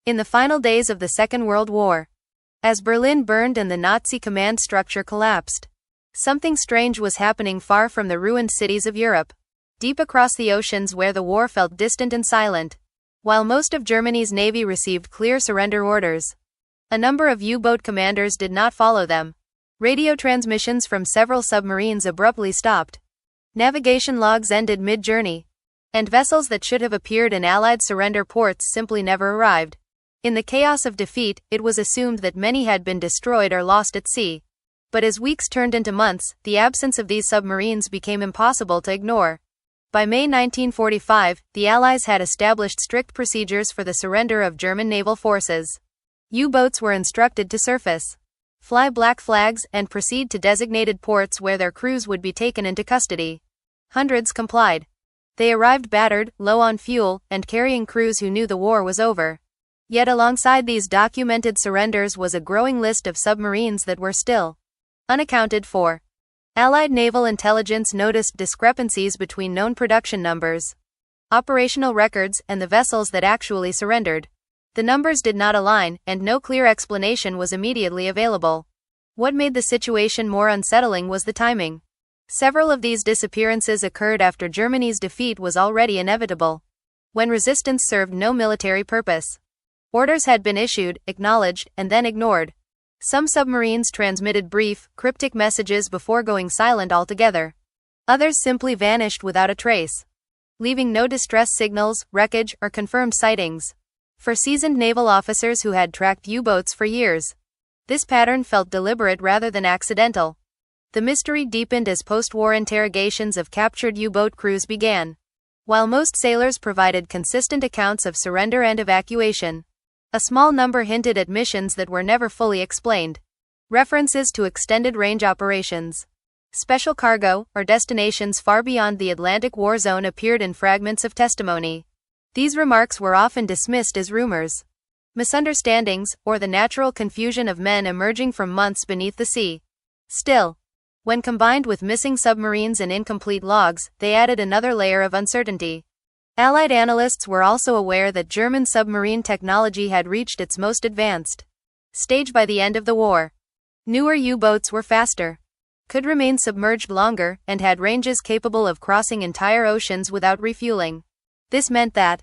In the final days of the Second World War, as Berlin burned and the Nazi command structure collapsed, something strange was happening far from the ruined cities of Europe, deep across the oceans where the war felt distant and silent. While most of Germany's navy received clear surrender orders, a number of U-boat commanders did not follow them. Radio transmissions from several submarines abruptly stopped. Navigation logs ended mid-journey, and vessels that should have appeared in Allied surrender ports simply never arrived. In the chaos of defeat, it was assumed that many had been destroyed or lost at sea. But as weeks turned into months, the absence of these submarines became impossible to ignore. By May 1945, the Allies had established strict procedures for the surrender of German naval forces. U-boats were instructed to surface, fly black flags, and proceed to designated ports where their crews would be taken into custody. Hundreds complied. They arrived battered, low on fuel, and carrying crews who knew the war was over. Yet alongside these documented surrenders was a growing list of submarines that were still unaccounted for. Allied naval intelligence noticed discrepancies between known production numbers, operational records, and the vessels that actually surrendered. The numbers did not align, and no clear explanation was immediately available. What made the situation more unsettling was the timing. Several of these disappearances occurred after Germany's defeat was already inevitable, when resistance served no military purpose. Orders had been issued, acknowledged, and then ignored. Some submarines transmitted brief, cryptic messages before going silent altogether. Others simply vanished without a trace, leaving no distress signals, wreckage, or confirmed sightings. For seasoned naval officers who had tracked U-boats for years, this pattern felt deliberate rather than accidental. The mystery deepened as post-war interrogations of captured U-boat crews began. While most sailors provided consistent accounts of surrender and evacuation, a small number hinted at missions that were never fully explained. References to extended range operations, special cargo, or destinations far beyond the Atlantic war zone appeared in fragments of testimony. These remarks were often dismissed as rumors, misunderstandings, or the natural confusion of men emerging from months beneath the sea. Still, when combined with missing submarines and incomplete logs, they added another layer of uncertainty. Allied analysts were also aware that German submarine technology had reached its most advanced stage by the end of the war. Newer U-boats were faster, could remain submerged longer, and had ranges capable of crossing entire oceans without refueling. This meant that,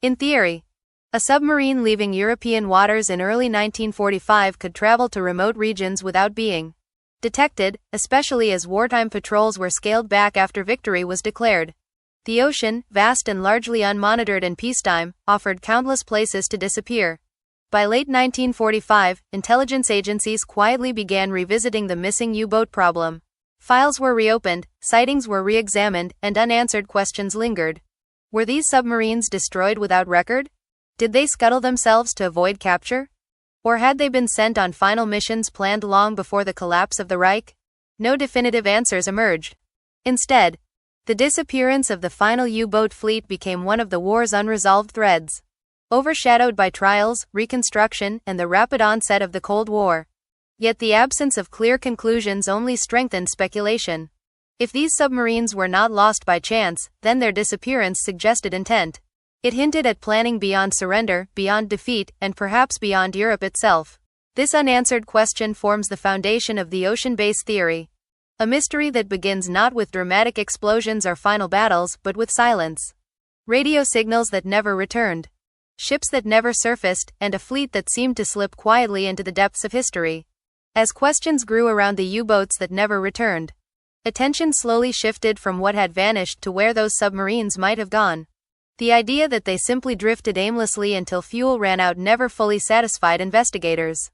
in theory, a submarine leaving European waters in early 1945 could travel to remote regions without being detected, especially as wartime patrols were scaled back after victory was declared. The ocean, vast and largely unmonitored in peacetime, offered countless places to disappear. By late 1945, intelligence agencies quietly began revisiting the missing U-boat problem. Files were reopened, sightings were re-examined, and unanswered questions lingered. Were these submarines destroyed without record? Did they scuttle themselves to avoid capture? Or had they been sent on final missions planned long before the collapse of the Reich? No definitive answers emerged. Instead, the disappearance of the final U-boat fleet became one of the war's unresolved threads, overshadowed by trials, reconstruction, and the rapid onset of the Cold War. Yet the absence of clear conclusions only strengthened speculation. If these submarines were not lost by chance, then their disappearance suggested intent. It hinted at planning beyond surrender, beyond defeat, and perhaps beyond Europe itself. This unanswered question forms the foundation of the ocean base theory. A mystery that begins not with dramatic explosions or final battles, but with silence. Radio signals that never returned, ships that never surfaced, and a fleet that seemed to slip quietly into the depths of history. As questions grew around the U-boats that never returned, attention slowly shifted from what had vanished to where those submarines might have gone. The idea that they simply drifted aimlessly until fuel ran out never fully satisfied investigators,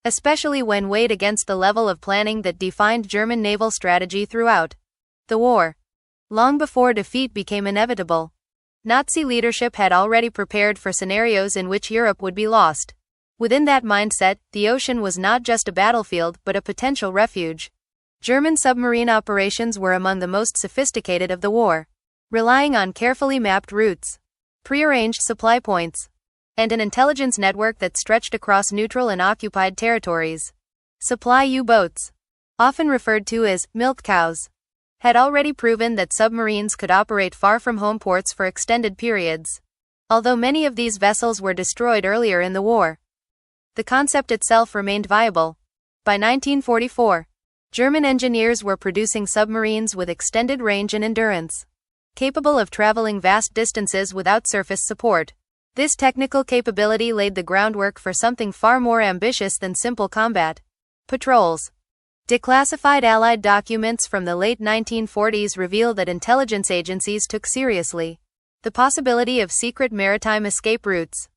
especially when weighed against the level of planning that defined German naval strategy throughout the war. Long before defeat became inevitable, Nazi leadership had already prepared for scenarios in which Europe would be lost. Within that mindset, the ocean was not just a battlefield but a potential refuge. German submarine operations were among the most sophisticated of the war, relying on carefully mapped routes, prearranged supply points, and an intelligence network that stretched across neutral and occupied territories. Supply U-boats, often referred to as milk cows, had already proven that submarines could operate far from home ports for extended periods. although many of these vessels were destroyed earlier in the war. The concept itself remained viable. By 1944, German engineers were producing submarines with extended range and endurance, capable of traveling vast distances without surface support. This technical capability laid the groundwork for something far more ambitious than simple combat. Patrols. Declassified Allied documents from the late 1940s reveal that intelligence agencies took seriously the possibility of secret maritime escape routes.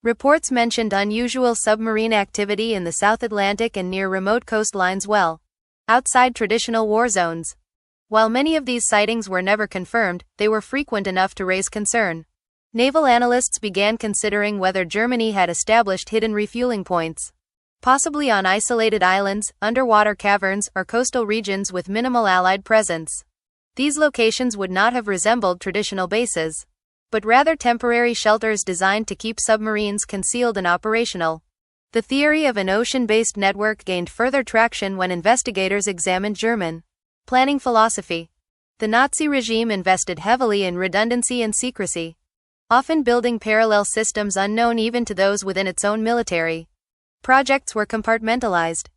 Reports mentioned unusual submarine activity in the South Atlantic and near remote coastlines well outside traditional war zones. While many of these sightings were never confirmed, they were frequent enough to raise concern. Naval analysts began considering whether Germany had established hidden refueling points, possibly on isolated islands, underwater caverns, or coastal regions with minimal Allied presence. These locations would not have resembled traditional bases, but rather temporary shelters designed to keep submarines concealed and operational. The theory of an ocean-based network gained further traction when investigators examined German planning philosophy. The Nazi regime invested heavily in redundancy and secrecy, often building parallel systems unknown even to those within its own military. Projects were compartmentalized,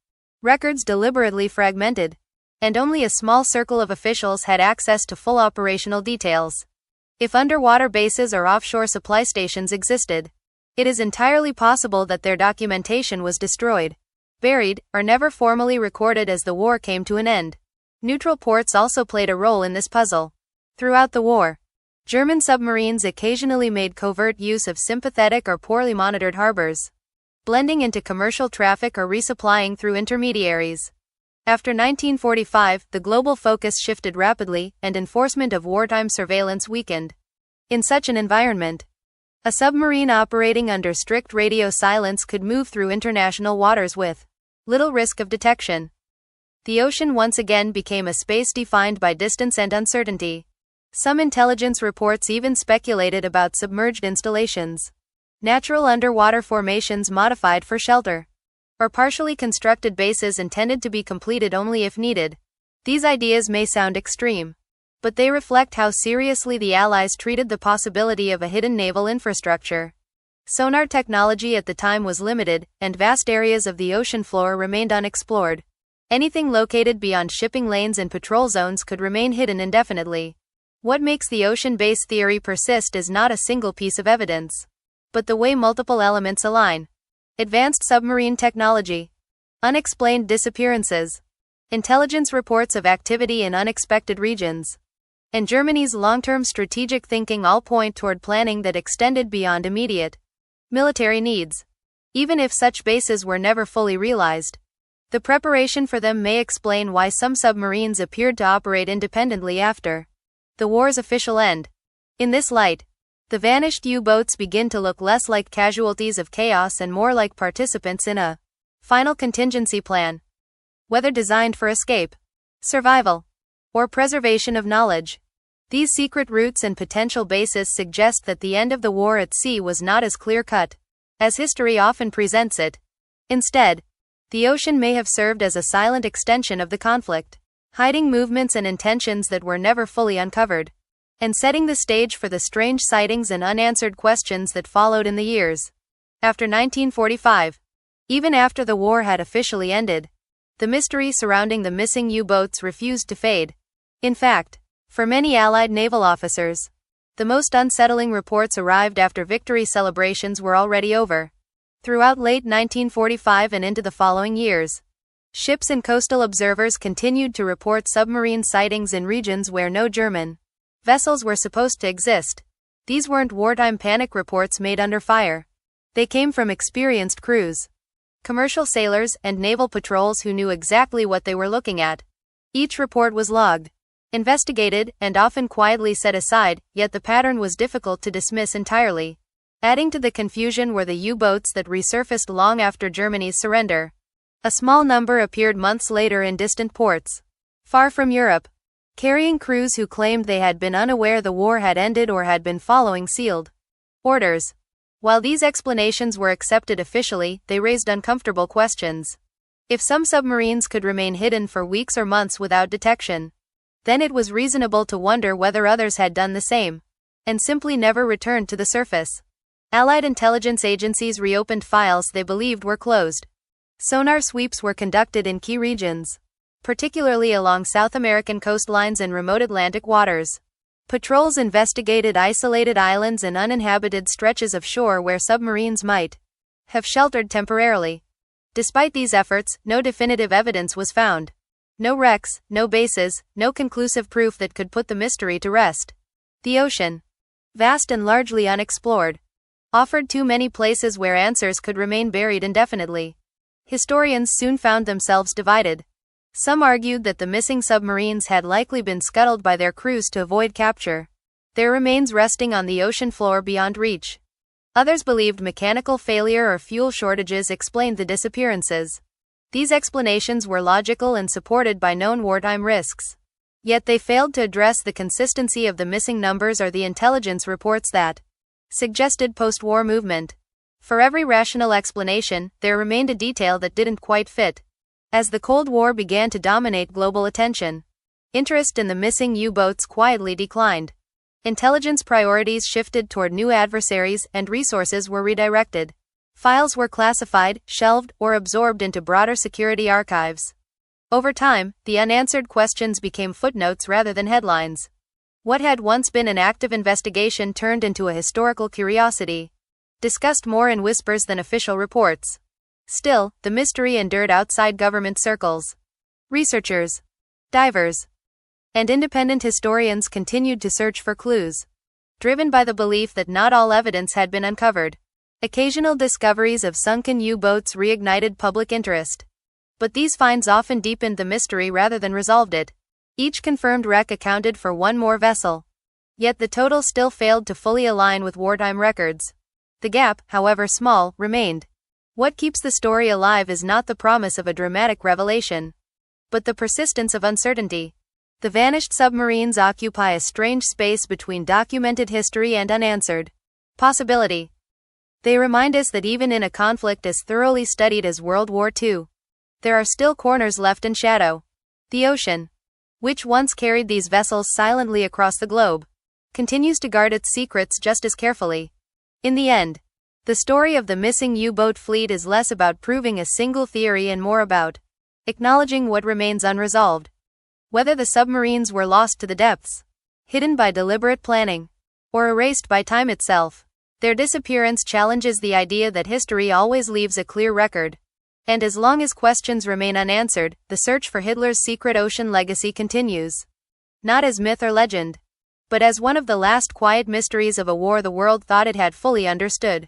records deliberately fragmented, and only a small circle of officials had access to full operational details. If underwater bases or offshore supply stations existed, it is entirely possible that their documentation was destroyed, buried, or never formally recorded as the war came to an end. Neutral ports also played a role in this puzzle. Throughout the war, German submarines occasionally made covert use of sympathetic or poorly monitored harbors, blending into commercial traffic or resupplying through intermediaries. After 1945, the global focus shifted rapidly, and enforcement of wartime surveillance weakened. In such an environment, a submarine operating under strict radio silence could move through international waters with little risk of detection. The ocean once again became a space defined by distance and uncertainty. Some intelligence reports even speculated about submerged installations, natural underwater formations modified for shelter, or partially constructed bases intended to be completed only if needed. These ideas may sound extreme, but they reflect how seriously the Allies treated the possibility of a hidden naval infrastructure. Sonar technology at the time was limited, and vast areas of the ocean floor remained unexplored. Anything located beyond shipping lanes and patrol zones could remain hidden indefinitely. What makes the ocean base theory persist is not a single piece of evidence, but the way multiple elements align. Advanced submarine technology, unexplained disappearances, intelligence reports of activity in unexpected regions, and Germany's long-term strategic thinking all point toward planning that extended beyond immediate military needs. Even if such bases were never fully realized, the preparation for them may explain why some submarines appeared to operate independently after the war's official end. In this light, the vanished U-boats begin to look less like casualties of chaos and more like participants in a final contingency plan. Whether designed for escape, survival, or preservation of knowledge, these secret routes and potential bases suggest that the end of the war at sea was not as clear-cut as history often presents it. Instead, the ocean may have served as a silent extension of the conflict, hiding movements and intentions that were never fully uncovered, and setting the stage for the strange sightings and unanswered questions that followed in the years after 1945. Even after the war had officially ended, the mystery surrounding the missing U-boats refused to fade. In fact, for many Allied naval officers, the most unsettling reports arrived after victory celebrations were already over. Throughout late 1945 and into the following years, ships and coastal observers continued to report submarine sightings in regions where no German vessels were supposed to exist. These weren't wartime panic reports made under fire. They came from experienced crews, commercial sailors, and naval patrols who knew exactly what they were looking at. Each report was logged, investigated, and often quietly set aside, yet the pattern was difficult to dismiss entirely. Adding to the confusion were the U-boats that resurfaced long after Germany's surrender. A small number appeared months later in distant ports, far from Europe, carrying crews who claimed they had been unaware the war had ended or had been following sealed orders. While these explanations were accepted officially, they raised uncomfortable questions. If some submarines could remain hidden for weeks or months without detection, then it was reasonable to wonder whether others had done the same. and simply never returned to the surface. Allied intelligence agencies reopened files they believed were closed. Sonar sweeps were conducted in key regions, particularly along South American coastlines and remote Atlantic waters. Patrols investigated isolated islands and uninhabited stretches of shore where submarines might have sheltered temporarily. Despite these efforts, no definitive evidence was found. No wrecks, no bases, no conclusive proof that could put the mystery to rest. The ocean, vast and largely unexplored, offered too many places where answers could remain buried indefinitely. Historians soon found themselves divided. Some argued that the missing submarines had likely been scuttled by their crews to avoid capture, their remains resting on the ocean floor beyond reach. Others believed mechanical failure or fuel shortages explained the disappearances. These explanations were logical and supported by known wartime risks. Yet they failed to address the consistency of the missing numbers or the intelligence reports that suggested post-war movement. For every rational explanation, there remained a detail that didn't quite fit. As the Cold War began to dominate global attention, interest in the missing U-boats quietly declined. Intelligence priorities shifted toward new adversaries, and resources were redirected. Files were classified, shelved, or absorbed into broader security archives. Over time, the unanswered questions became footnotes rather than headlines. What had once been an active investigation turned into a historical curiosity, discussed more in whispers than official reports. Still, the mystery endured outside government circles. Researchers, divers, and independent historians continued to search for clues, driven by the belief that not all evidence had been uncovered. Occasional discoveries of sunken U-boats reignited public interest, but these finds often deepened the mystery rather than resolved it. Each confirmed wreck accounted for one more vessel, yet the total still failed to fully align with wartime records. The gap, however small, remained. What keeps the story alive is not the promise of a dramatic revelation, but the persistence of uncertainty. The vanished submarines occupy a strange space between documented history and unanswered possibility. They remind us that even in a conflict as thoroughly studied as World War II, there are still corners left in shadow. The ocean, which once carried these vessels silently across the globe, continues to guard its secrets just as carefully. In the end, the story of the missing U-boat fleet is less about proving a single theory and more about acknowledging what remains unresolved. Whether the submarines were lost to the depths, hidden by deliberate planning, or erased by time itself, their disappearance challenges the idea that history always leaves a clear record. And as long as questions remain unanswered, the search for Hitler's secret ocean legacy continues. Not as myth or legend, but as one of the last quiet mysteries of a war the world thought it had fully understood.